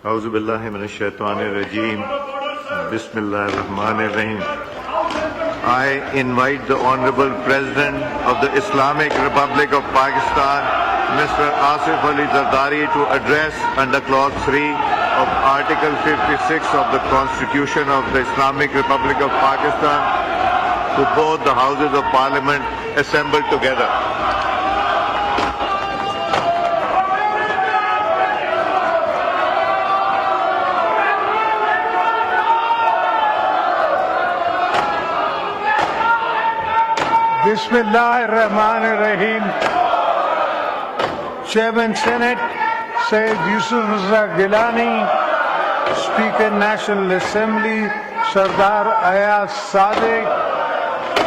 أعوذ بالله من الشيطان الرجيم. بسم الله الرحمن الرحيم. I invite the Honorable President of the Islamic Republic of Pakistan, Mr. Asif Ali Zardari, to address under Clause 3 of Article 56 of the Constitution of the Islamic Republic of Pakistan to both the Houses of Parliament assembled together. Bismillah ar-Rahman ar-Rahim. Chairman Senate Sayyid Yusuf Raza Gilani, Speaker National Assembly Sardar Ayaz Sadiq,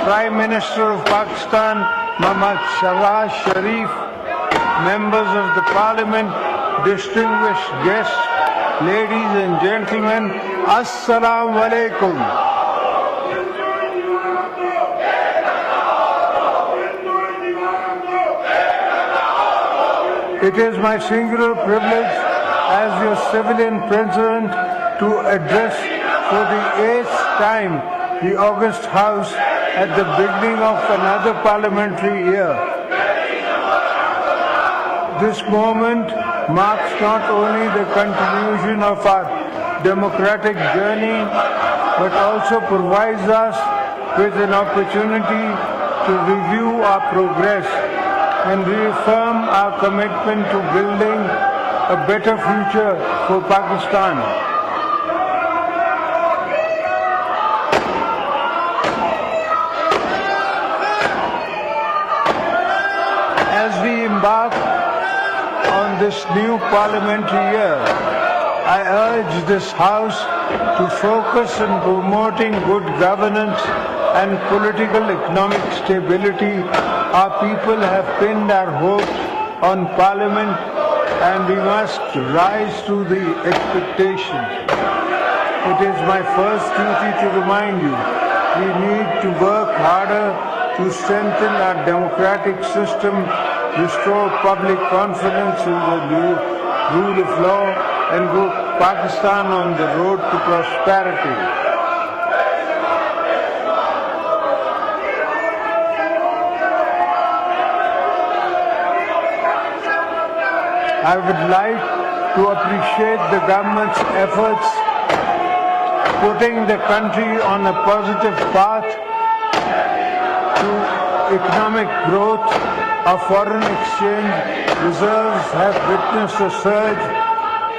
Prime Minister of Pakistan Muhammad Shehbaz Sharif, members of the Parliament, distinguished guests, ladies and gentlemen, Assalamu alaikum. It is my singular privilege as your civilian president to address for the 8th time the August House at the beginning of another parliamentary year. This moment marks not only the continuation of our democratic journey, but also provides us with an opportunity to review our progress and reaffirm our commitment to building a better future for Pakistan. As we embark on this new parliamentary year, I urge this House to focus on promoting good governance and political economic stability. Our people have pinned our hopes on Parliament, and we must rise to the expectations. It is my first duty to remind you, we need to work harder to strengthen our democratic system, restore public confidence in the rule of law, and grow Pakistan on the road to prosperity. I would like to appreciate the government's efforts putting the country on a positive path to economic growth. Our foreign exchange reserves have witnessed a surge.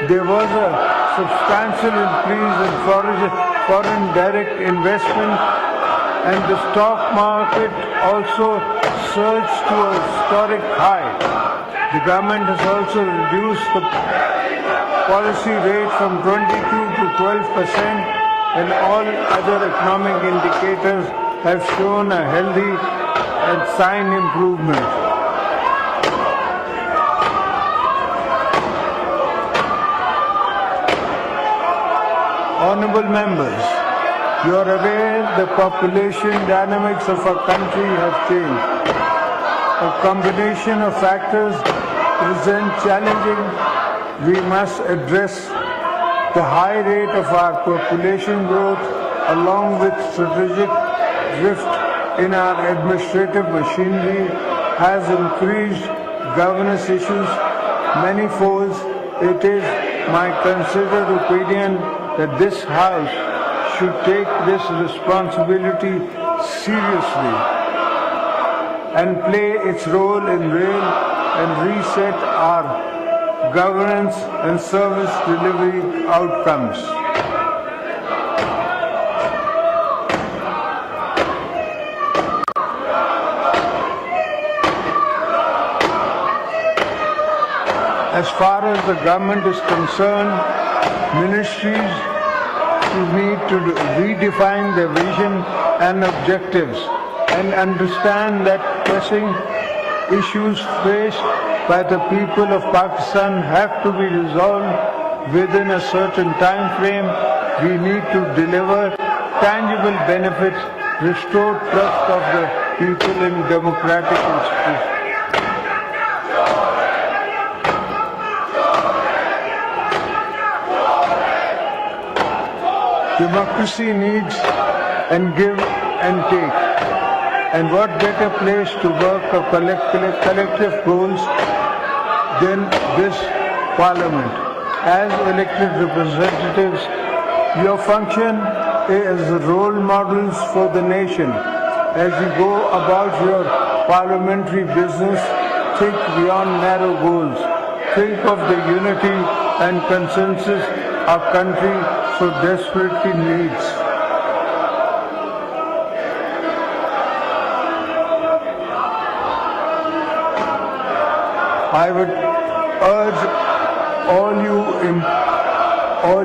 There was a substantial increase in foreign direct investment, and the stock market also surged to a historic high. The government has also reduced the policy rate from 22 to 12%, and all other economic indicators have shown a healthy and sign improvement. Honorable members, you are aware the population dynamics of our country have changed. A combination of factors present challenging. We must address the high rate of our population growth along with strategic drift in our administrative machinery has increased governance issues manifolds. It is my considered opinion that this House should take this responsibility seriously and play its role in rail and reset our governance and service delivery outcomes. As far as the government is concerned, ministries need to redefine their vision and objectives and understand that pressing issues faced by the people of Pakistan have to be resolved within a certain time frame. We need to deliver tangible benefits, restore trust of the people in democratic institutions. Democracy needs and give and take. And what better place to work of collective goals than this Parliament? As elected representatives, your function is role models for the nation. As you go about your parliamentary business, think beyond narrow goals. Think of the unity and consensus our country so desperately needs. I would urge all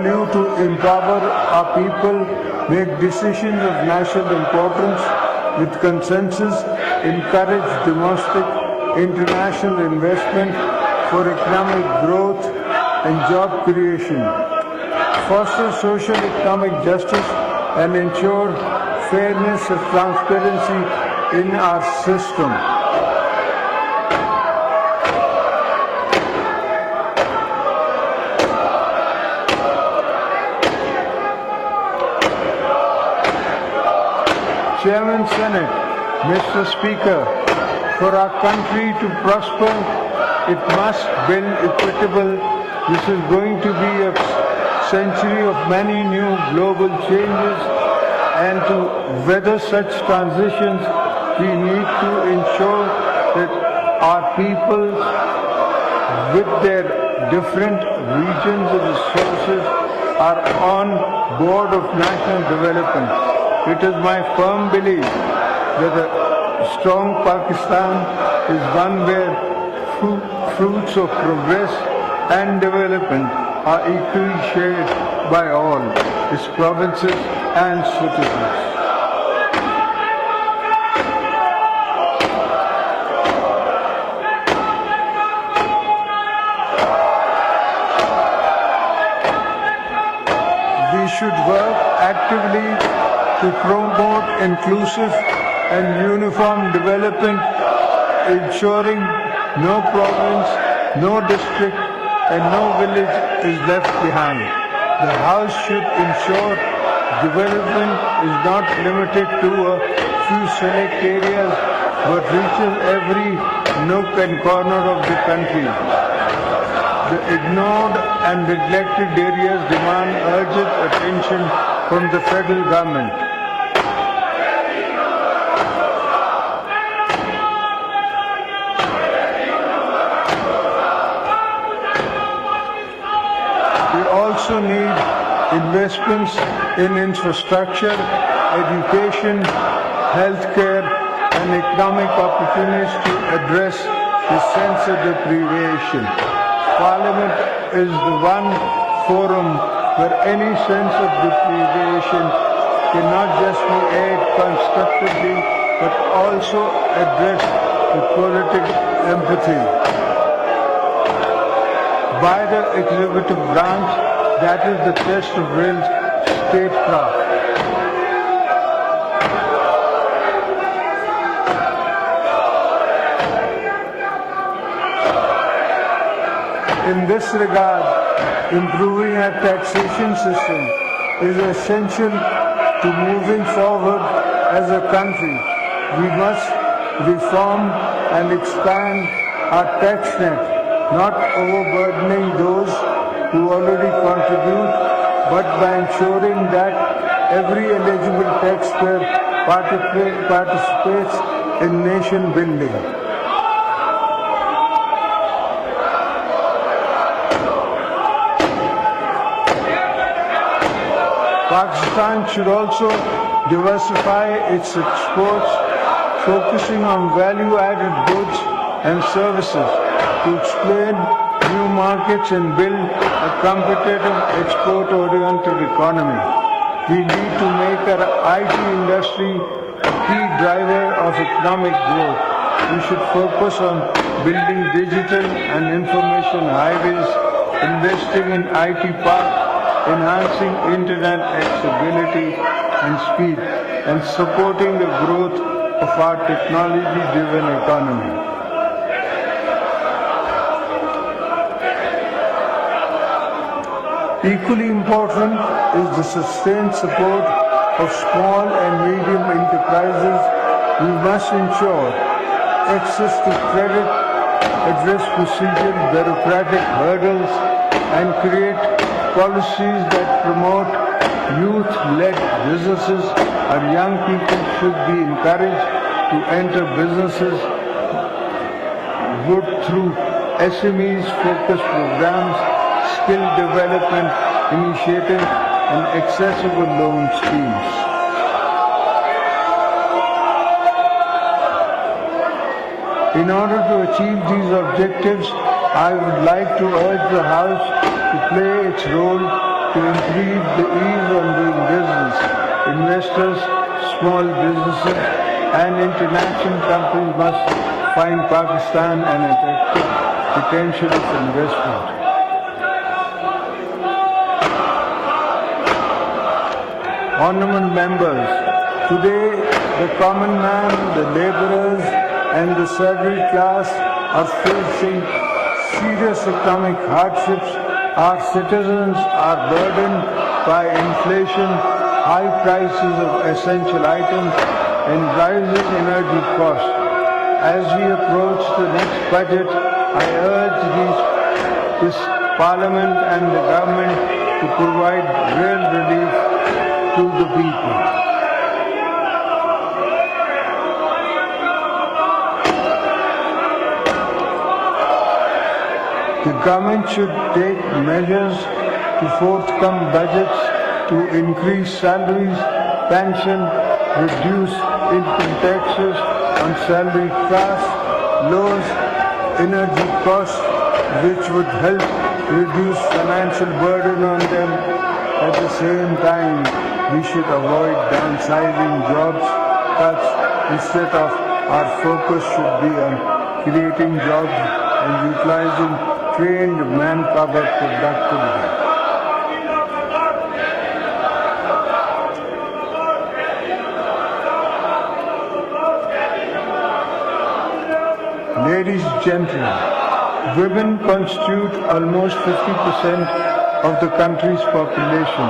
you to empower our people, make decisions of national importance with consensus, encourage domestic, international investment for economic growth and job creation, foster social economic justice and ensure fairness and transparency in our system. Chairman Senate, Mr. Speaker, for our country to prosper, it must build equitable. This is going to be a century of many new global changes, and to weather such transitions, we need to ensure that our people, with their different regions and resources, are on board of national development. It is my firm belief that a strong Pakistan is one where fruits of progress and development are equally shared by all its provinces and citizens. We should work actively to promote inclusive and uniform development, ensuring no province, no district, and no village is left behind. The House should ensure development is not limited to a few select areas, but reaches every nook and corner of the country. The ignored and neglected areas demand urgent attention from the federal government. We also need investments in infrastructure, education, healthcare, and economic opportunities to address the sense of deprivation. Parliament is the one forum where any sense of deprivation cannot just be aired constructively, but also addressed with political empathy. By the executive branch, that is the test of real statecraft. In this regard, improving our taxation system is essential to moving forward as a country. We must reform and expand our tax net, not overburdening those who already contribute, but by ensuring that every eligible taxpayer participates in nation building. Pakistan should also diversify its exports, focusing on value-added goods and services to expand new markets and build a competitive export-oriented economy. We need to make our IT industry a key driver of economic growth. We should focus on building digital and information highways, investing in IT parks, enhancing internet accessibility and speed, and supporting the growth of our technology-driven economy. Equally important is the sustained support of small and medium enterprises. We must ensure access to credit, address procedural bureaucratic hurdles, and create policies that promote youth-led businesses. Our young people should be encouraged to enter businesses good through SMEs-focused programs, skill development initiatives, and accessible loan schemes. In order to achieve these objectives, I would like to urge the House to play its role to increase the ease on doing business. Investors, small businesses, and international companies must find Pakistan an attractive potential of investment. Honorable members, today the common man, the laborers, and the salaried class are facing serious economic hardships. Our citizens are burdened by inflation, high prices of essential items, and rising energy costs. As we approach the next budget, I urge this Parliament and the government to provide real relief to the people. The government should take measures to forthcome budgets to increase salaries, pension, reduce income taxes on salaried class, lower energy costs, which would help reduce financial burden on them. At the same time, we should avoid downsizing jobs cuts. Instead of our focus should be on creating jobs and utilizing trained manpower productively. Ladies and gentlemen, women constitute almost 50% of the country's population,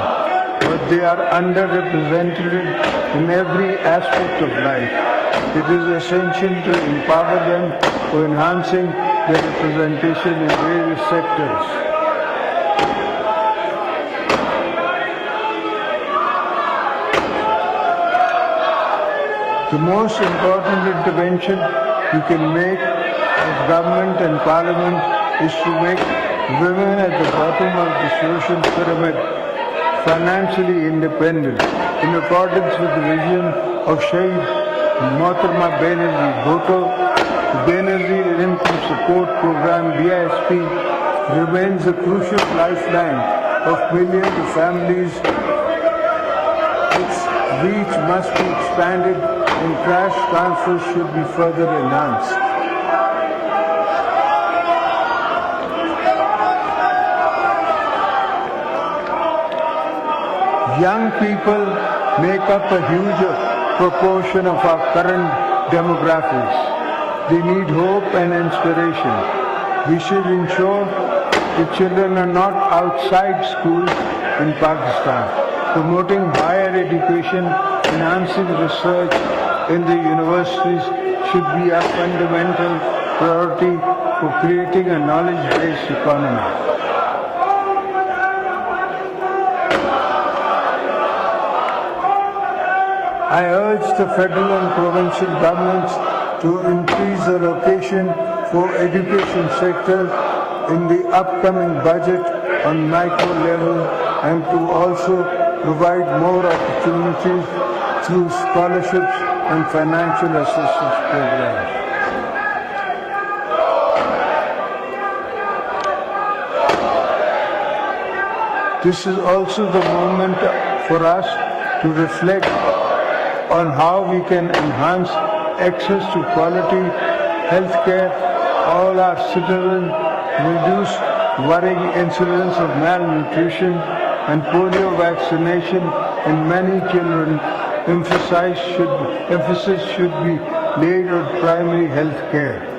but they are underrepresented in every aspect of life. It is essential to empower them for enhancing their representation in various sectors. The most important intervention you can make as government and parliament is to make women at the bottom of the social pyramid financially independent. In accordance with the vision of Shahid Bhuto, the Benazir Income Support Program BISP remains a crucial lifeline of millions of families. Its reach must be expanded and cash transfers should be further enhanced. Young people make up a huge proportion of our current demographics. They need hope and inspiration. We should ensure the children are not outside schools in Pakistan. Promoting higher education, enhancing research in the universities should be a fundamental priority for creating a knowledge-based economy. I urge the federal and provincial governments to increase the allocation for education sector in the upcoming budget on micro level and to also provide more opportunities through scholarships and financial assistance programs. This is also the moment for us to reflect on how we can enhance access to quality health care, all our citizens, reduce worrying incidence of malnutrition and polio vaccination in many children. Emphasis should be laid on primary health care.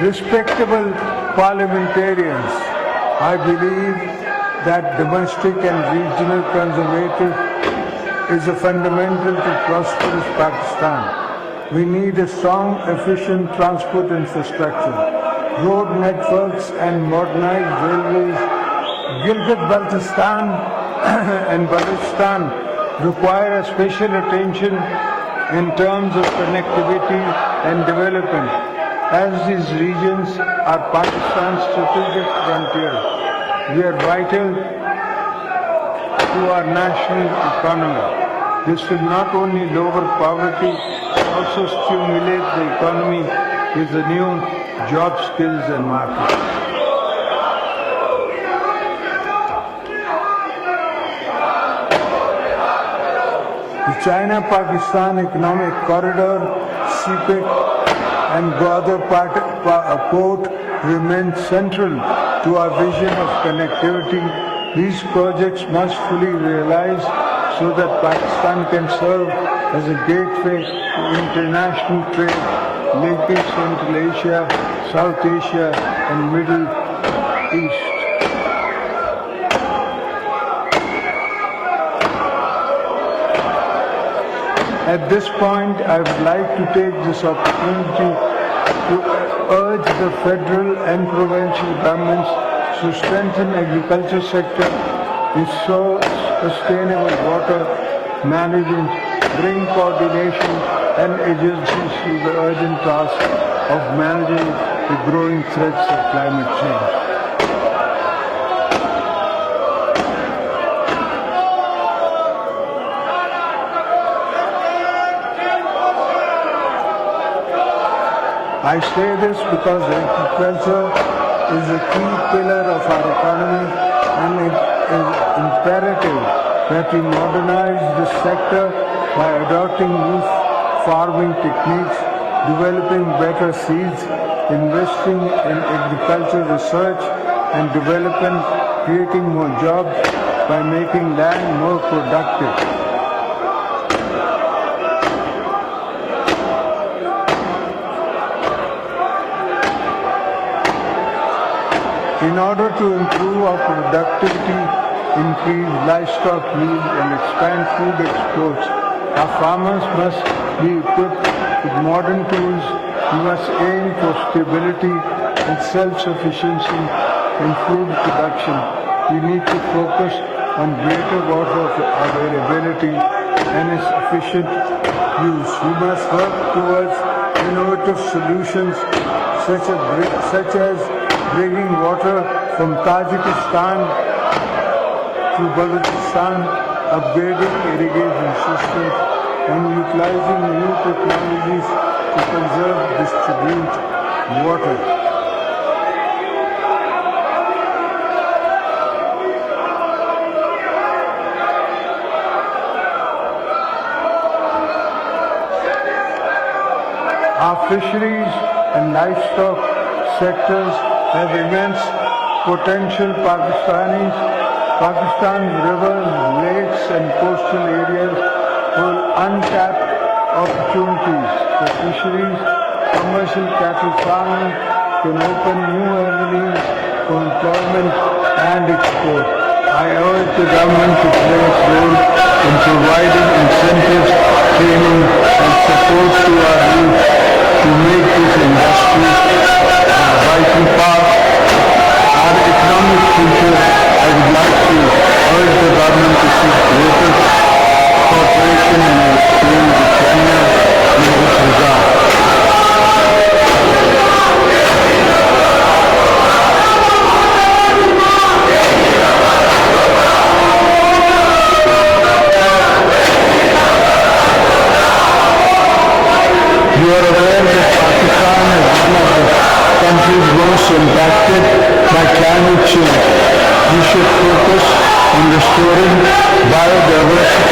respectable parliamentarians, I believe that domestic and regional conservation is a fundamental to prosperous Pakistan. We need a strong, efficient transport infrastructure, road networks and modernized railways. Gilgit-Baltistan and Balochistan require a special attention in terms of connectivity and development, as these regions are Pakistan's strategic frontier. They are vital to our national economy. This will not only lower poverty, but also stimulate the economy with the new job skills and markets. The China-Pakistan Economic Corridor, CPEC, and Gwadar Port remain central to our vision of connectivity. These projects must fully realize so that Pakistan can serve as a gateway to international trade, linking Central Asia, South Asia, and Middle East. At this point, I would like to take this opportunity to urge the federal and provincial governments to strengthen agriculture sector, ensure sustainable water management, bring coordination and agencies to the urgent task of managing the growing threats of climate change. I say this because agriculture is a key pillar of our economy, and it is imperative that we modernize this sector by adopting new farming techniques, developing better seeds, investing in agricultural research and development, creating more jobs by making land more productive. In order to improve our productivity, increase livestock yield and expand food exports, our farmers must be equipped with modern tools. We must aim for stability and self-sufficiency in food production. We need to focus on greater water availability and its efficient use. We must work towards innovative solutions such as bringing water from Tajikistan to Balochistan, upgrading irrigation systems, and utilizing new technologies to conserve and distribute water. Our fisheries and livestock sectors have immense potential. Pakistan's rivers, lakes and coastal areas hold untapped opportunities for fisheries. Commercial cattle farming can open new avenues for employment and export. I urge the government to play its role in providing incentives, training and support to our youth to make this industry a vital part of our economic future. I would like to urge the government to seek greater cooperation and exchange with China in this regard. You are aware that Pakistan is one of the countries most impacted by climate change. We should focus on restoring biodiversity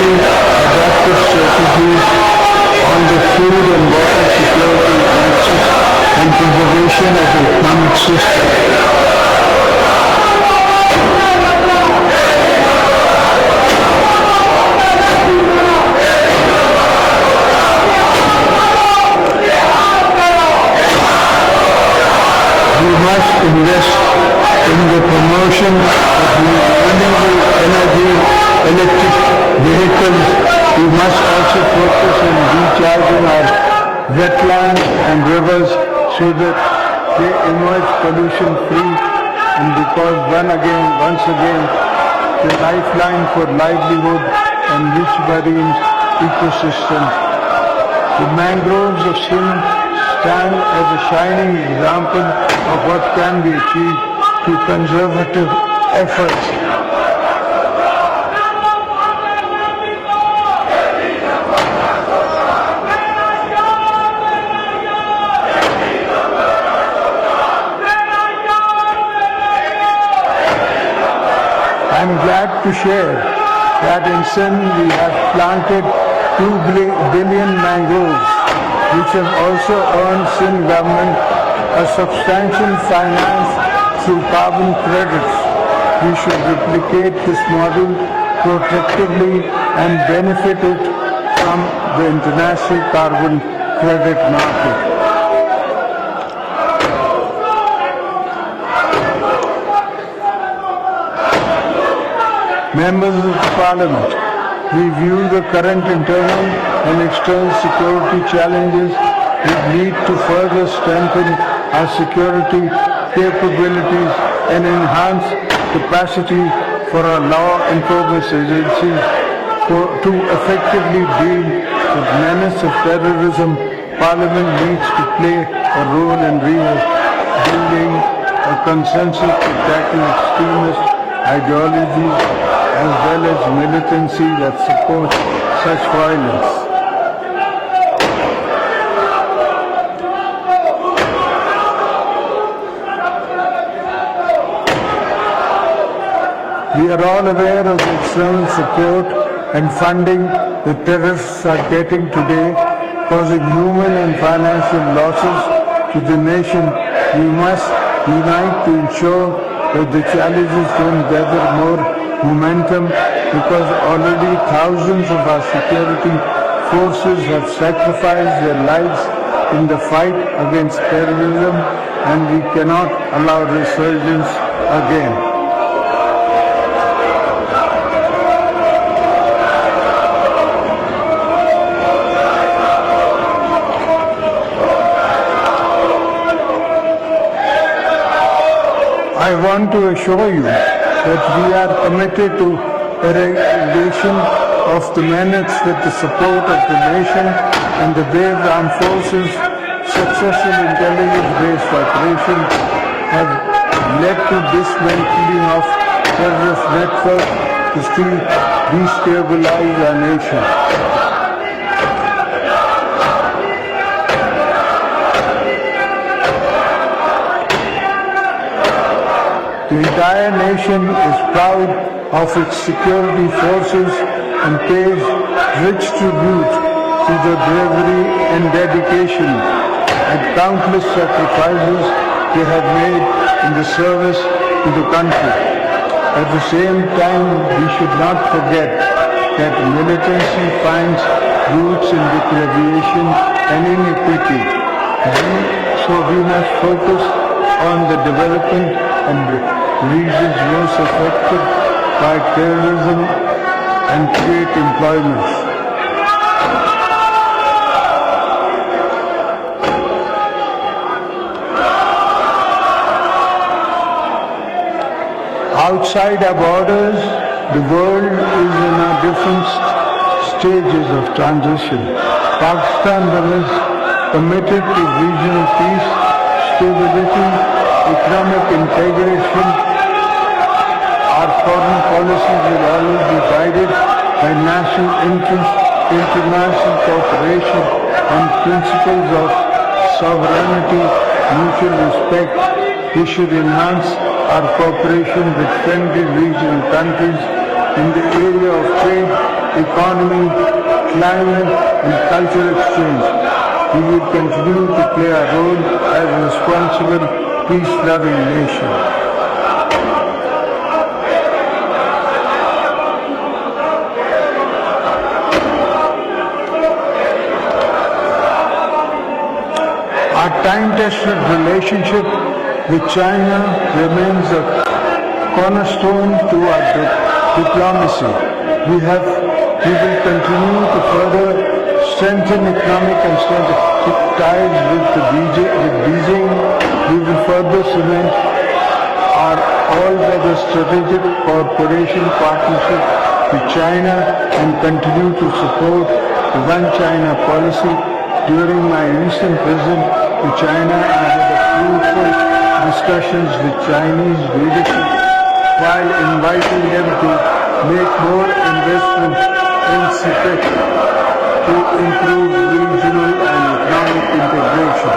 must also focus on recharging our wetlands and rivers so that they emerge pollution free, and because once again the lifeline for livelihood and rich marine ecosystem. The mangroves of Sindh stand as a shining example of what can be achieved through conservative efforts. I am glad to share that in Sindh we have planted 2 billion mangroves, which have also earned Sindh government a substantial finance through carbon credits. We should replicate this model protectively and benefit it from the international carbon credit market. Members of the Parliament, we view the current internal and external security challenges that need to further strengthen our security capabilities and enhance capacity for our law enforcement agencies to effectively deal with menace of terrorism. Parliament needs to play a role in building a consensus to tackle extremist ideologies as well as militancy that supports such violence. We are all aware of the external support and funding the terrorists are getting today, causing human and financial losses to the nation. We must unite to ensure that the challenges don't gather more momentum, because already thousands of our security forces have sacrificed their lives in the fight against terrorism, and we cannot allow resurgence again. I want to assure you that we are committed to eradication of the menace with the support of the nation and the brave armed forces. Successful intelligence-based operations have led to dismantling of terrorist networks to destabilize our nation. The entire nation is proud of its security forces and pays rich tribute to their bravery and dedication and countless sacrifices they have made in the service to the country. At the same time, we should not forget that militancy finds roots in deprivation and inequity. So we must focus on the development and the regions most affected by terrorism and create employment. Outside our borders, the world is in a different stages of transition. Pakistan remains committed to regional peace, stability, economic integration. Our foreign policies will always be guided by national interest, international cooperation, and principles of sovereignty, mutual respect. We should enhance our cooperation with friendly regional countries in the area of trade, economy, climate, and cultural exchange. We will continue to play our role as a responsible, peace-loving nation. Our time-tested relationship with China remains a cornerstone to our diplomacy. We will continue to further strengthen economic and strategic ties with Beijing, we will further cement our all-weather strategic cooperation partnership with China and continue to support the One China policy. During my recent visit to China, I had a fruitful discussions with Chinese leadership while inviting them to make more investment in CPEC to improve regional and economic integration.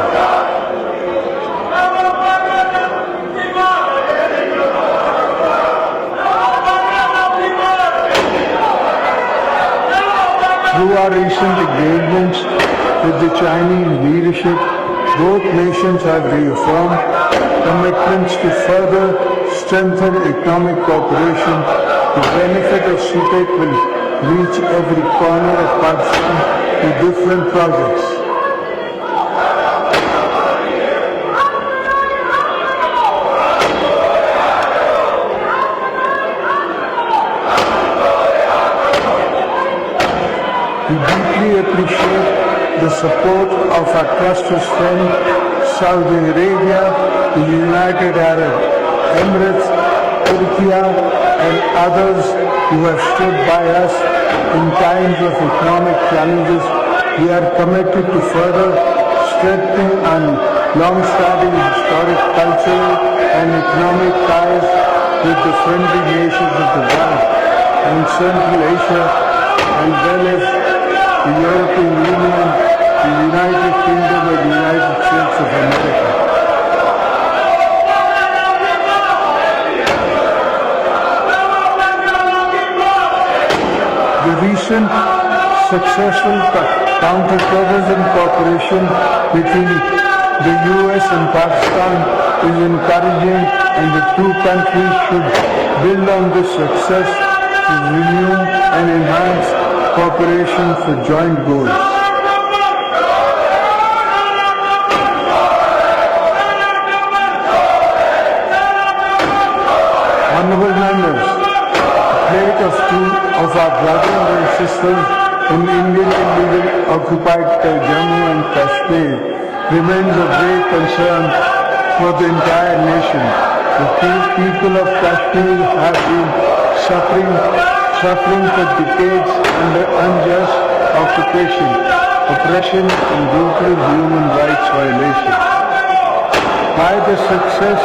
Through our recent engagements with the Chinese leadership, both nations have reaffirmed commitments to further strengthen economic cooperation. The benefit of CPEC will reach every corner of Pakistan with different projects. We deeply appreciate the support of our trusted friend Saudi Arabia, the United Arab Emirates, Turkey, and others who have stood by us in times of economic challenges. We are committed to further strengthening our long-standing historic cultural and economic ties with the friendly nations of the Gulf and Central Asia, as well as the European Union, the United Kingdom, and the United States of America. The recent successful counter-terrorism cooperation between the US and Pakistan is encouraging, and the two countries should build on this success to renew and enhance cooperation for joint goals. Honorable members, the plight of two of our brothers and sisters in Indian illegal occupied Jammu and Kashmir remains of great concern for the entire nation. The people of Kashmir have been suffering for decades under unjust occupation, oppression, and brutal human rights violations. By the success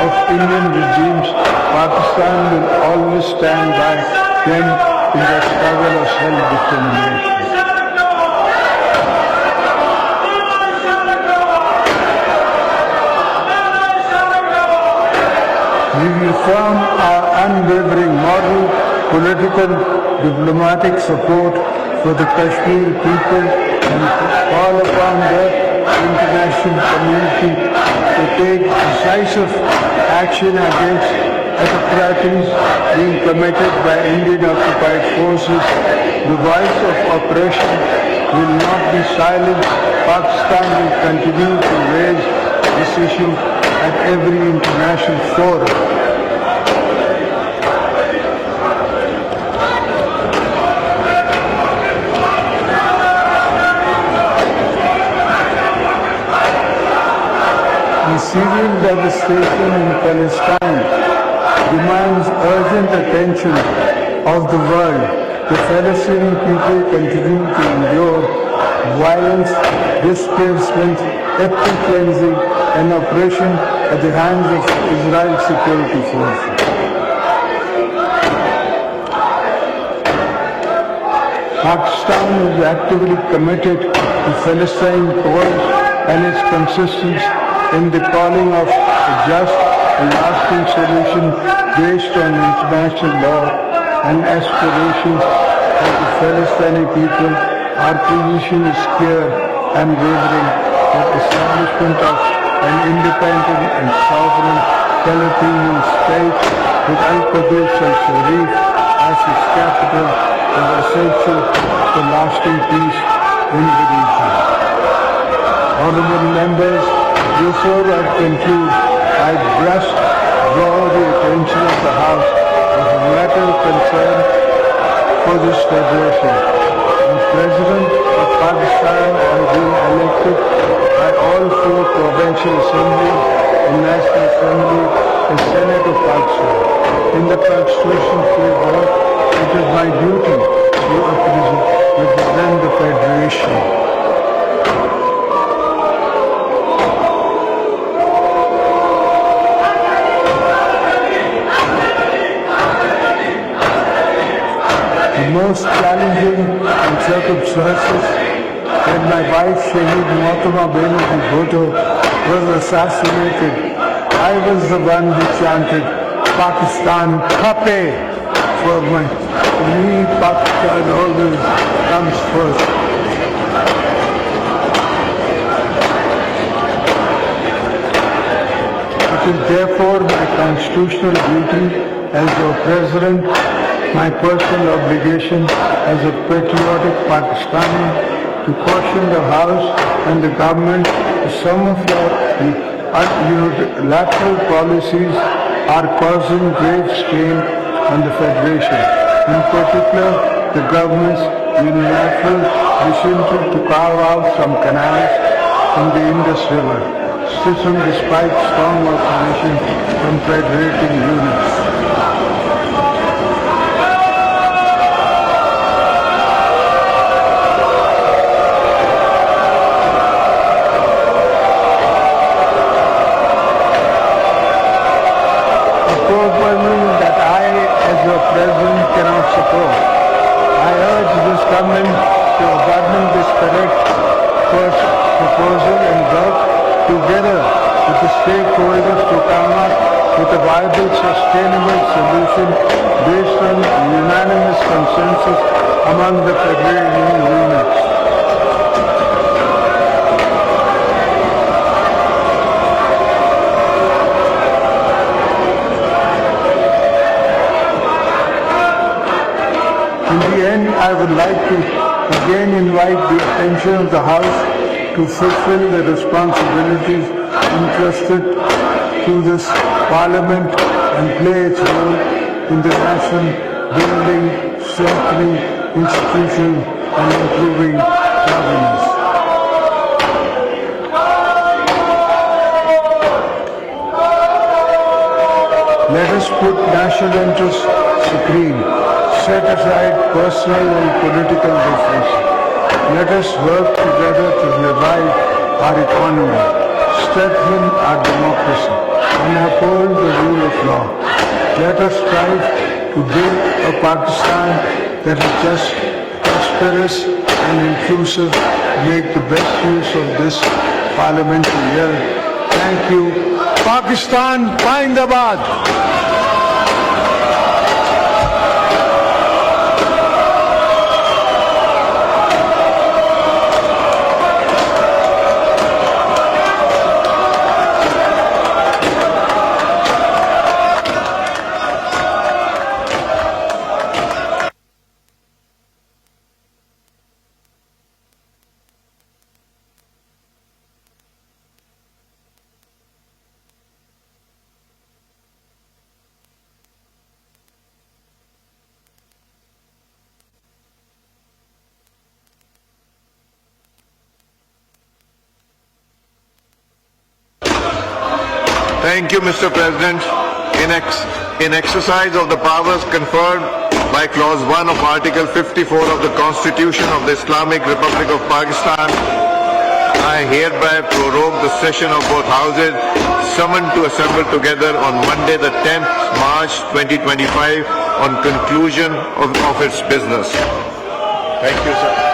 of Indian regimes, Pakistan will always stand by them in the struggle of self-determination. We reaffirm our unwavering moral, political, diplomatic support for the Kashmir people and call upon the international community to take decisive action against atrocities being committed by Indian occupied forces. The voice of oppression will not be silenced. Pakistan will continue to raise this issue at every international forum. The Syrian devastation in Palestine demands urgent attention of the world. The Palestinian people continue to endure violence, displacement, ethnic cleansing, and oppression at the hands of Israel's security forces. Pakistan is actively committed to Palestine cause and is consistent in the calling of a just and lasting solution based on international law and aspirations of the Palestinian people. Our position is clear and wavering that establishment of an independent and sovereign Palestinian state with Al-Qudus al-Sharif as its capital is essential for lasting peace in the region. Honorable members, before I conclude, I just draw the attention of the House of a matter of concern for this federation. The presidential assembly, the National Assembly, the Senate of Pakistan. In the Constitution says that it is my duty to represent the Federation. The most challenging circumstances when my wife Shahid Bhutto was assassinated, I was the one who chanted Pakistan Khape. For me, Pakistan always comes first. It is therefore my constitutional duty as your president, my personal obligation as a patriotic Pakistani to caution the House and the government that some of your unilateral policies are causing grave strain on the Federation. In particular, the government's unilateral decision to carve out some canals from the Indus River, despite strong opposition from federating units. Proposal and work together with the stakeholders to come up with a viable, sustainable solution based on unanimous consensus among the federating units. In the end, I would like to again invite the attention of the House to fulfill the responsibilities entrusted to this Parliament and play its role in the nation building, strengthening institutions and improving governance. Let us put national interests supreme, set aside personal and political differences. Let us work together to revive our economy, strengthen our democracy, and uphold the rule of law. Let us strive to build a Pakistan that is just, prosperous, and inclusive. Make the best use of this parliamentary year. Thank you. Pakistan, Zindabad. Thank you, Mr. President. In exercise of the powers conferred by Clause 1 of Article 54 of the Constitution of the Islamic Republic of Pakistan, I hereby prorogue the session of both houses summoned to assemble together on Monday, the 10th March 2025 on conclusion of its business. Thank you, sir.